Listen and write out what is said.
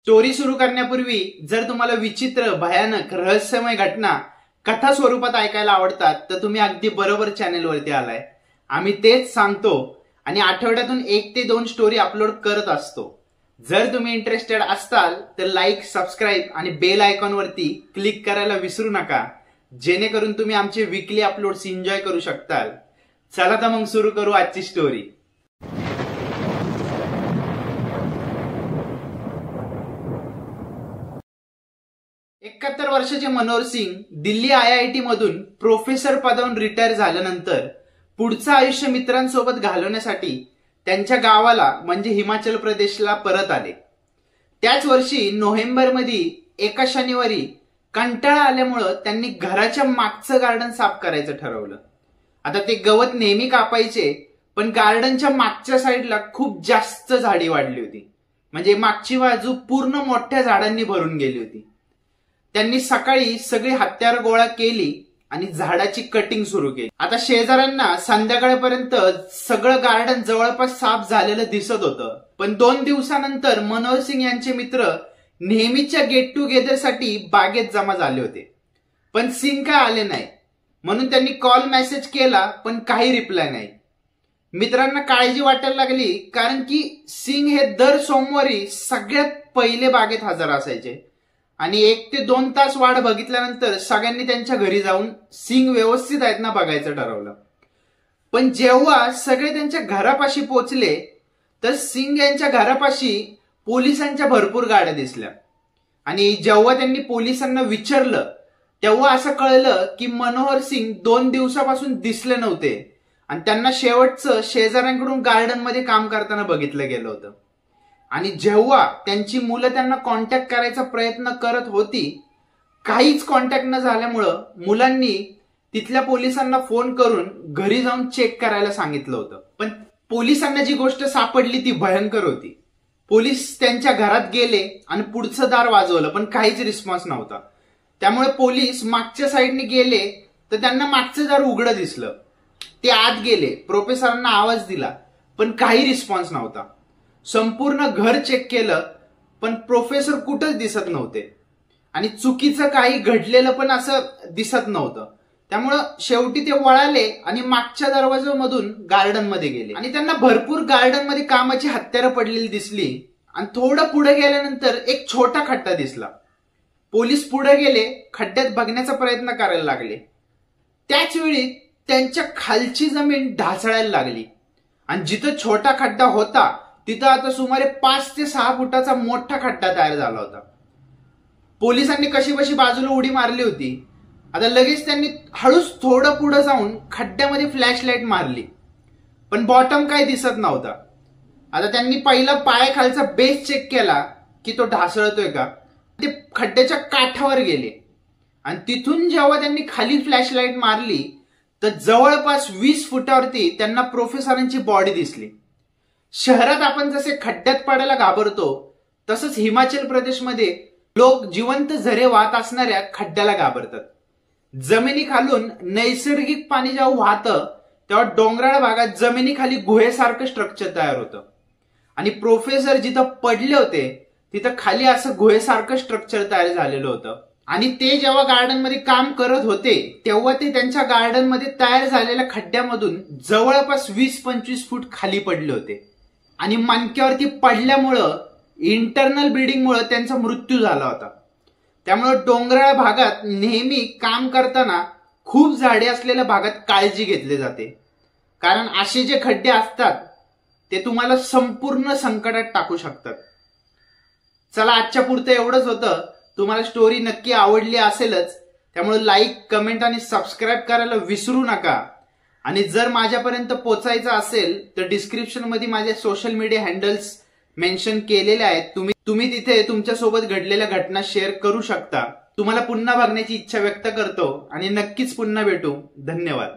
Story सुरू करण्यापूर्वी जर तुम्हाला विचित्र, भयानक, रहस्यमय घटना कथा स्वरूपात ऐकायला आवडतात तर तुम्ही अगदी बरोबर चॅनेलवरती आलाय। आम्ही तेच सांगतो आणि आठवड्यातून 1 ते 2 स्टोरी अपलोड करत असतो। जर तुम्ही इंटरेस्टेड असताल तर लाईक, सबस्क्राईब आणि बेल आयकॉन वरती क्लिक करायला विसरू नका, जेणेकरून तुम्ही आमचे वीकली अपलोड्स एन्जॉय करू शकताल। चला तर मग सुरू करू आजची स्टोरी। 71 वर्षाचे मनोहर सिंग दिल्ली IIT मधून प्रोफेसर पदावरून रिटायर झाल्यानंतर पुढचं आयुष्य मित्रांसोबत घालवण्यासाठी त्यांच्या गावाला म्हणजे हिमाचल प्रदेशला परत आले। त्याच वर्षी नोव्हेंबर मध्ये एका शनिवारी कंटाळा आल्यामुळे त्यांनी घराच्या मागचं गार्डन साफ करायचं ठरवलं। आता ते गवत नेहमी कापायचे, पण गार्डनच्या मागच्या साईडला खूप जास्त झाडी वाढली होती, म्हणजे मागची बाजू पूर्ण मोठ्या झाडांनी भरून गेली होती। त्यांनी सकाळी सगळी हत्यार गोळा केली आणि झाडाची कटिंग सुरू केली। आता शेजाऱ्यांना संध्याकाळपर्यंत सगळं गार्डन जवळपास साफ झालेलं दिसत होतं, पण 2 दिवसानंतर मनोहर सिंग यांचे मित्र नेहमीच्या गेट टुगेदर साठी बागेत जमा झाले होते, पण सिंग काय आले नाही। म्हणून त्यांनी कॉल मेसेज केला, पण काही रिप्लाय नाही। मित्रांना काळजी वाटायला लागली, कारण की सिंग हे दर सोमवारी सगळ्यात पहिले बागेत हजर असायचे आणि 1 ते 2 तास वाट बघितल्यानंतर सगळ्यांनी त्यांच्या घरी जाऊन सिंग व्यवस्थित आहेत ना बघायचं ठरवलं। पण जेव्हा सगळे त्यांच्या घरापाशी पोहोचले तर सिंग यांच्या घरापाशी पोलिसांच्या भरपूर गाड्या दिसल्या आणि जेव्हा त्यांनी पोलिसांना विचारलं तेव्हा असं कळलं की मनोहर सिंग 2 दिवसापासून दिसले नव्हते आणि त्यांना शेवटचं शेजाऱ्यांकडून गार्डन मध्ये काम करताना बघितलं गेलं होतं। आणि जेव्हा त्यांची मुलं त्यांना कॉन्टॅक्ट करायचा प्रयत्न करत होती, काहीच कॉन्टॅक्ट न झाल्यामुळं मुलांनी तिथल्या पोलिसांना फोन करून घरी जाऊन चेक करायला सांगितलं होतं। पण पोलिसांना जी गोष्ट सापडली ती भयंकर होती। पोलीस त्यांच्या घरात गेले आणि पुढचं दार वाजवलं, पण काहीच रिस्पॉन्स नव्हता। त्यामुळे पोलीस मागच्या साईडने गेले तर त्यांना मागचं दार उघडं दिसलं। ते आत गेले, प्रोफेसरांना आवाज दिला, पण काही रिस्पॉन्स नव्हता। संपूर्ण घर चेक केलं, पण प्रोफेसर कुठंच दिसत नव्हते आणि चुकीचं काही घडलेलं पण असं दिसत नव्हतं। त्यामुळं शेवटी ते वळाले आणि मागच्या दरवाजामधून गार्डन मध्ये गेले आणि त्यांना भरपूर गार्डन मध्ये कामाची हत्यारं पडलेली दिसली आणि थोडं पुढे गेल्यानंतर एक छोटा खड्डा दिसला। पोलीस पुढे गेले, खड्ड्यात बघण्याचा प्रयत्न करायला लागले। त्याच वेळी त्यांच्या खालची जमीन ढासळायला लागली आणि जिथं छोटा खड्डा होता तिथं आता सुमारे 5 ते 6 फुटाचा मोठा खड्डा तयार झाला होता। पोलिसांनी कशीबशी बाजूला उडी मारली होती। आता लगेच त्यांनी हळूच थोडं पुढे जाऊन खड्ड्यामध्ये फ्लॅशलाईट मारली, पण बॉटम काय दिसत नव्हता। आता त्यांनी पहिला पायाखालचा बेस चेक केला की तो ढासळतोय का। ते खड्ड्याच्या काठावर गेले आणि तिथून जेव्हा त्यांनी खाली फ्लॅशलाईट मारली तर जवळपास 20 फुटावरती त्यांना प्रोफेसरांची बॉडी दिसली। शहरात आपण जसे खड्ड्यात पडायला घाबरतो तसंच हिमाचल प्रदेशमध्ये लोक जिवंत झरे वाहत असणाऱ्या खड्ड्याला घाबरतात। जमिनीखालून नैसर्गिक पाणी जेव्हा वाहतं तेव्हा डोंगराळ भागात जमिनीखाली गुहेसारखं स्ट्रक्चर तयार होतं आणि प्रोफेसर जिथं पडले होते तिथं खाली असं गुहेसारखं स्ट्रक्चर तयार झालेलं होतं। आणि ते जेव्हा गार्डन मध्ये काम करत होते तेव्हा ते त्यांच्या गार्डन मध्ये तयार झालेल्या खड्ड्यामधून जवळपास 20-25 फूट खाली पडले होते आणि मणक्यावरती पडल्यामुळं इंटरनल ब्लिडिंगमुळे त्यांचा मृत्यू झाला होता। त्यामुळे डोंगराळ भागात नेहमी काम करताना खूप झाडे असलेल्या भागात काळजी घेतली जाते, कारण असे जे खड्डे असतात ते तुम्हाला संपूर्ण संकटात टाकू शकतात। चला, आजच्या पुरतं एवढंच होतं। तुम्हाला स्टोरी नक्की आवडली असेलच, त्यामुळे लाईक, कमेंट आणि सबस्क्राईब करायला विसरू नका। आणि जर माझ्यापर्यंत पोहोचायचं असेल तर डिस्क्रिप्शन मध्ये माझे सोशल मीडिया हँडल्स मेन्शन केलेले आहेत। तुम्ही तिथे तुमच्यासोबत घडलेल्या घटना शेअर करू शकता। तुम्हाला पुन्हा बघण्याची इच्छा व्यक्त करतो आणि नक्कीच पुन्हा भेटू। धन्यवाद।